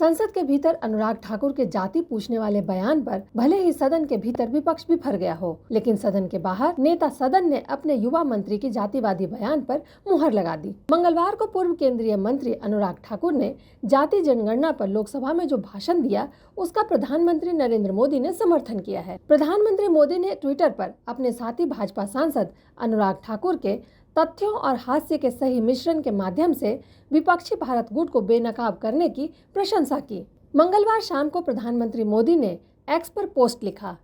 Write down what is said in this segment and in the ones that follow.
संसद के भीतर अनुराग ठाकुर के जाति पूछने वाले बयान पर भले ही सदन के भीतर विपक्ष बिफर गया हो, लेकिन सदन के बाहर नेता सदन ने अपने युवा मंत्री के जातिवादी बयान पर मुहर लगा दी। मंगलवार को पूर्व केंद्रीय मंत्री अनुराग ठाकुर ने जाति जनगणना पर लोकसभा में जो भाषण दिया, उसका प्रधानमंत्री नरेंद्र मोदी ने समर्थन किया है। प्रधानमंत्री मोदी ने ट्विटर पर अपने साथी भाजपा सांसद अनुराग ठाकुर के तथ्यों और हास्य के सही मिश्रण के माध्यम से विपक्षी भारत गुट को बेनकाब करने की प्रशंसा की। मंगलवार शाम को प्रधानमंत्री मोदी ने एक्स पर पोस्ट लिखा,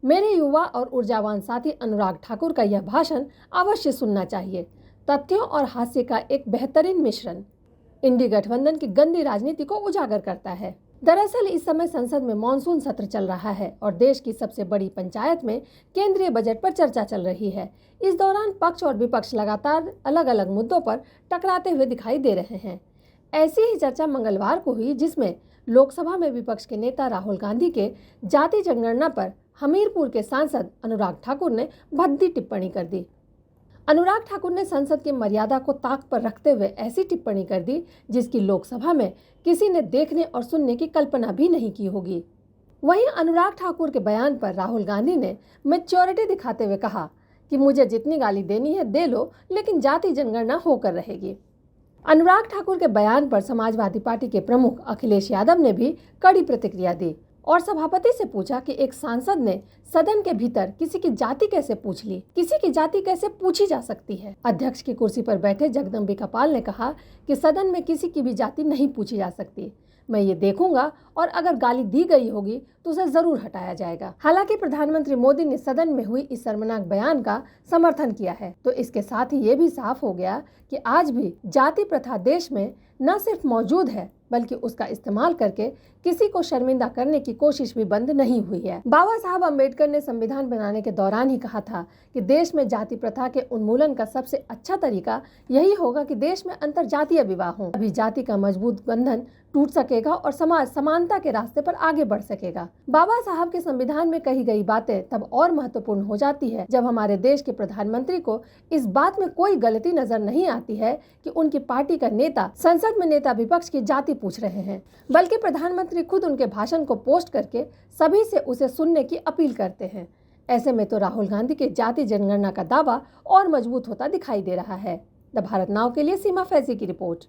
मेरे युवा और ऊर्जावान साथी अनुराग ठाकुर का यह भाषण अवश्य सुनना चाहिए। तथ्यों और हास्य का एक बेहतरीन मिश्रण इंडी गठबंधन की गंदी राजनीति को उजागर करता है। दरअसल इस समय संसद में मॉनसून सत्र चल रहा है और देश की सबसे बड़ी पंचायत में केंद्रीय बजट पर चर्चा चल रही है। इस दौरान पक्ष और विपक्ष लगातार अलग अलग मुद्दों पर टकराते हुए दिखाई दे रहे हैं। ऐसी ही चर्चा मंगलवार को हुई, जिसमें लोकसभा में विपक्ष के नेता राहुल गांधी के जाति जनगणना पर हमीरपुर के सांसद अनुराग ठाकुर ने भद्दी टिप्पणी कर दी। अनुराग ठाकुर ने संसद की मर्यादा को ताक पर रखते हुए ऐसी टिप्पणी कर दी जिसकी लोकसभा में किसी ने देखने और सुनने की कल्पना भी नहीं की होगी। वहीं अनुराग ठाकुर के बयान पर राहुल गांधी ने मैच्योरिटी दिखाते हुए कहा कि मुझे जितनी गाली देनी है दे लो, लेकिन जाति जनगणना होकर रहेगी। अनुराग ठाकुर के बयान पर समाजवादी पार्टी के प्रमुख अखिलेश यादव ने भी कड़ी प्रतिक्रिया दी और सभापति से पूछा कि एक सांसद ने सदन के भीतर किसी की जाति कैसे पूछ ली, किसी की जाति कैसे पूछी जा सकती है। अध्यक्ष की कुर्सी पर बैठे जगदम्बिका पाल ने कहा कि सदन में किसी की भी जाति नहीं पूछी जा सकती। मैं ये देखूंगा और अगर गाली दी गई होगी तो उसे जरूर हटाया जाएगा। हालांकि प्रधानमंत्री मोदी ने सदन में हुई इस शर्मनाक बयान का समर्थन किया है, तो इसके साथ ही ये भी साफ हो गया कि आज भी जाति प्रथा देश में न सिर्फ मौजूद है, बल्कि उसका इस्तेमाल करके किसी को शर्मिंदा करने की कोशिश भी बंद नहीं हुई है। बाबा साहब अम्बेडकर ने संविधान बनाने के दौरान ही कहा था कि देश में जाति प्रथा के उन्मूलन का सबसे अच्छा तरीका यही होगा कि देश में अंतरजातीय विवाह हो। अभी जाति का मजबूत बंधन टूट सकेगा और समाज समानता के रास्ते पर आगे बढ़ सकेगा। बाबा साहब के संविधान में कही गई बातें तब और महत्वपूर्ण हो जाती है जब हमारे देश के प्रधानमंत्री को इस बात में कोई गलती नजर नहीं आती है कि उनकी पार्टी का नेता संसद में नेता विपक्ष की जाति पूछ रहे हैं, बल्कि प्रधानमंत्री खुद उनके भाषण को पोस्ट करके सभी से उसे सुनने की अपील करते हैं। ऐसे में तो राहुल गांधी के जाति जनगणना का दावा और मजबूत होता दिखाई दे रहा है। द भारत नाउ के लिए सीमा फैजी की रिपोर्ट।